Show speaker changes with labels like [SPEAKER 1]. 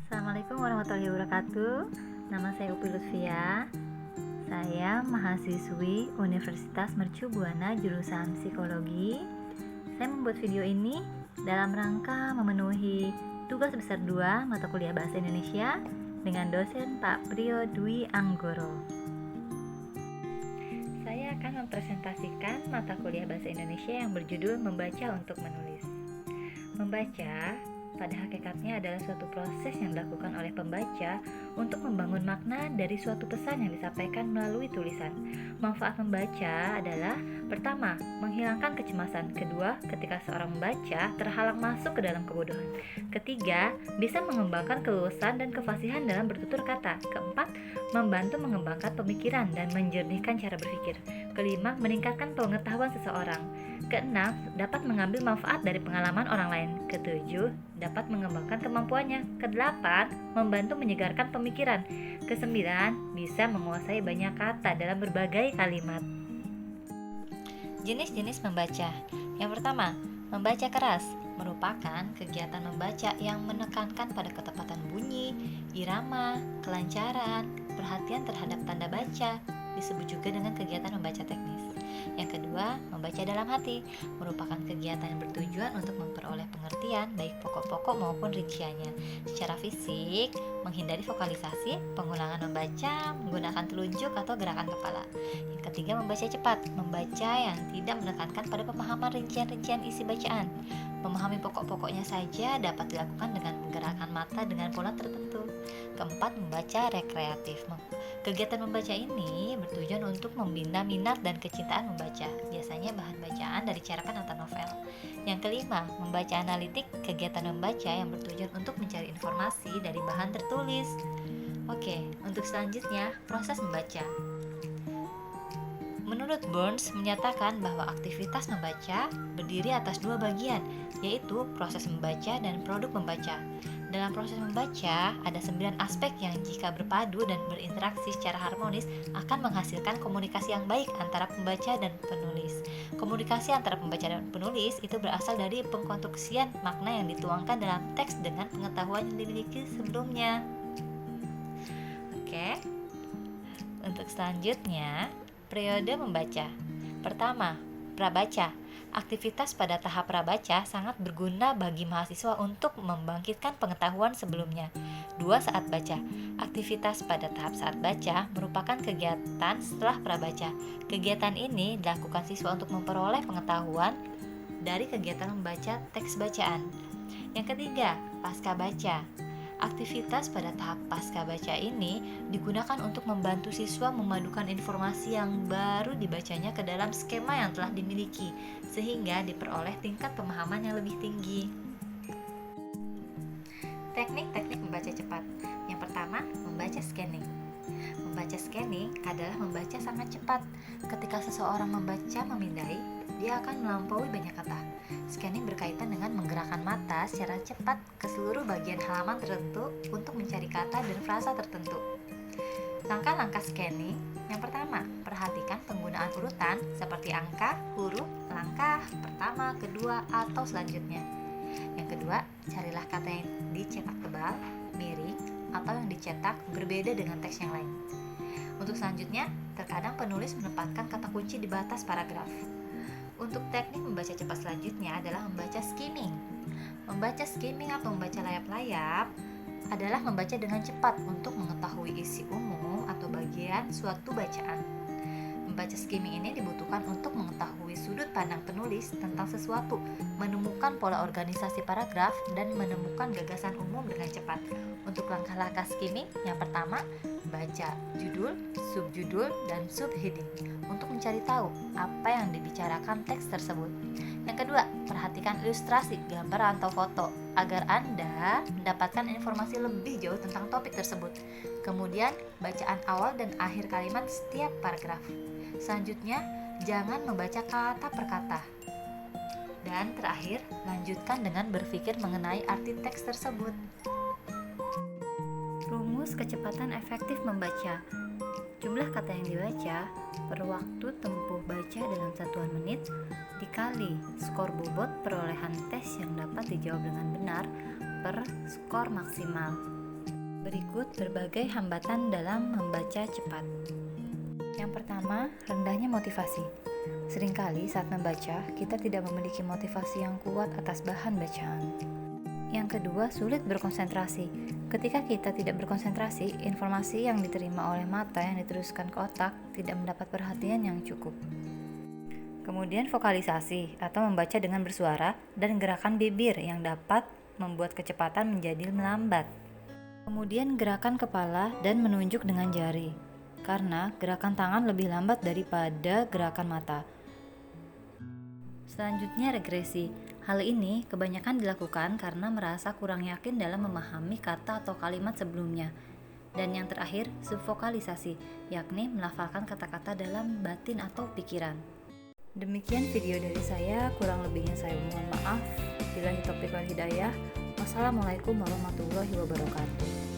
[SPEAKER 1] Assalamualaikum warahmatullahi wabarakatuh. Nama saya Upi Lutfia. Saya mahasiswi Universitas Mercu Buana jurusan Psikologi. Saya membuat video ini dalam rangka memenuhi tugas besar 2 mata kuliah Bahasa Indonesia dengan dosen Pak Priyo Dwi Anggoro. Saya akan mempresentasikan mata kuliah Bahasa Indonesia yang berjudul Membaca untuk Menulis. Membaca pada hakikatnya adalah suatu proses yang dilakukan oleh pembaca untuk membangun makna dari suatu pesan yang disampaikan melalui tulisan. Manfaat membaca adalah: pertama, menghilangkan kecemasan; kedua, ketika seorang membaca terhalang masuk ke dalam kebodohan; ketiga, bisa mengembangkan kelulusan dan kefasihan dalam bertutur kata; keempat, membantu mengembangkan pemikiran dan menjernihkan cara berpikir; kelima, meningkatkan pengetahuan seseorang; keenam, dapat mengambil manfaat dari pengalaman orang lain; ketujuh, dapat mengembangkan kemampuannya; kedelapan, membantu menyegarkan pemikiran; kesembilan, bisa menguasai banyak kata dalam berbagai kalimat. Jenis-jenis membaca. Yang pertama, membaca keras merupakan kegiatan membaca yang menekankan pada ketepatan bunyi, irama, kelancaran, perhatian terhadap tanda baca. Disebut juga dengan kegiatan membaca teknis. Yang kedua, membaca dalam hati merupakan kegiatan yang bertujuan untuk memperoleh pengertian baik pokok-pokok maupun rinciannya. Secara fisik, menghindari vokalisasi, pengulangan membaca menggunakan telunjuk atau gerakan kepala. Yang ketiga, membaca cepat, membaca yang tidak menekankan pada pemahaman rincian-rincian isi bacaan. Memahami pokok-pokoknya saja dapat dilakukan dengan menggerakkan mata dengan pola tertentu. Keempat, membaca rekreatif. Kegiatan membaca ini bertujuan untuk membina minat dan kecintaan membaca, biasanya bahan bacaan dari cerpen atau novel. Yang kelima, membaca analitik, kegiatan membaca yang bertujuan untuk mencari informasi dari bahan tertulis. Oke, untuk selanjutnya, proses membaca. Menurut Burns menyatakan bahwa aktivitas membaca berdiri atas dua bagian, yaitu proses membaca dan produk membaca. Dalam proses membaca, ada 9 aspek yang jika berpadu dan berinteraksi secara harmonis akan menghasilkan komunikasi yang baik antara pembaca dan penulis. Komunikasi antara pembaca dan penulis itu berasal dari pengkonstruksian makna yang dituangkan dalam teks dengan pengetahuan yang dimiliki sebelumnya. Oke. Untuk selanjutnya, periode membaca. Pertama, prabaca. Aktivitas pada tahap prabaca sangat berguna bagi mahasiswa untuk membangkitkan pengetahuan sebelumnya. 2. Saat baca. Aktivitas pada tahap saat baca merupakan kegiatan setelah prabaca. Kegiatan ini dilakukan siswa untuk memperoleh pengetahuan dari kegiatan membaca teks bacaan. Yang ketiga, pasca baca. Aktivitas pada tahap pasca baca ini digunakan untuk membantu siswa memadukan informasi yang baru dibacanya ke dalam skema yang telah dimiliki, sehingga diperoleh tingkat pemahaman yang lebih tinggi. Teknik-teknik membaca cepat. Yang pertama, membaca scanning. Membaca scanning adalah membaca sangat cepat. Ketika seseorang membaca memindai, dia akan melampaui banyak kata. Scanning berkaitan dengan menggerakkan mata secara cepat ke seluruh bagian halaman tertentu untuk mencari kata dan frasa tertentu. Langkah-langkah scanning. Yang pertama, perhatikan penggunaan urutan seperti angka, huruf, langkah pertama, kedua, atau selanjutnya. Yang kedua, carilah kata yang dicetak tebal, miring, atau yang dicetak berbeda dengan teks yang lain. Untuk selanjutnya, terkadang penulis menempatkan kata kunci di batas paragraf. Untuk teknik membaca cepat selanjutnya adalah membaca skimming. Membaca skimming atau membaca layap-layap adalah membaca dengan cepat untuk mengetahui isi umum atau bagian suatu bacaan. Membaca skimming ini dibutuhkan untuk mengetahui sudut pandang penulis tentang sesuatu, menemukan pola organisasi paragraf, dan menemukan gagasan umum dengan cepat. Untuk langkah-langkah skimming, yang pertama, baca judul, subjudul, dan subheading untuk mencari tahu apa yang dibicarakan teks tersebut. Yang kedua, perhatikan ilustrasi, gambar atau foto agar Anda mendapatkan informasi lebih jauh tentang topik tersebut. Kemudian, bacaan awal dan akhir kalimat setiap paragraf. Selanjutnya, jangan membaca kata per kata. Dan terakhir, lanjutkan dengan berpikir mengenai arti teks tersebut. Rumus kecepatan efektif membaca. Jumlah kata yang dibaca per waktu tempuh baca dalam satuan menit dikali skor bobot perolehan tes yang dapat dijawab dengan benar per skor maksimal. Berikut berbagai hambatan dalam membaca cepat. Yang pertama, rendahnya motivasi. Seringkali saat membaca, kita tidak memiliki motivasi yang kuat atas bahan bacaan. Yang kedua, sulit berkonsentrasi. Ketika kita tidak berkonsentrasi, informasi yang diterima oleh mata yang diteruskan ke otak tidak mendapat perhatian yang cukup. Kemudian vokalisasi atau membaca dengan bersuara dan gerakan bibir yang dapat membuat kecepatan menjadi melambat. Kemudian gerakan kepala dan menunjuk dengan jari, karena gerakan tangan lebih lambat daripada gerakan mata. Selanjutnya regresi. Hal ini kebanyakan dilakukan karena merasa kurang yakin dalam memahami kata atau kalimat sebelumnya. Dan yang terakhir, subvokalisasi, yakni melafalkan kata-kata dalam batin atau pikiran. Demikian video dari saya, kurang lebihnya saya mohon maaf. Billahi taufiq wal hidayah. Wassalamualaikum warahmatullahi wabarakatuh.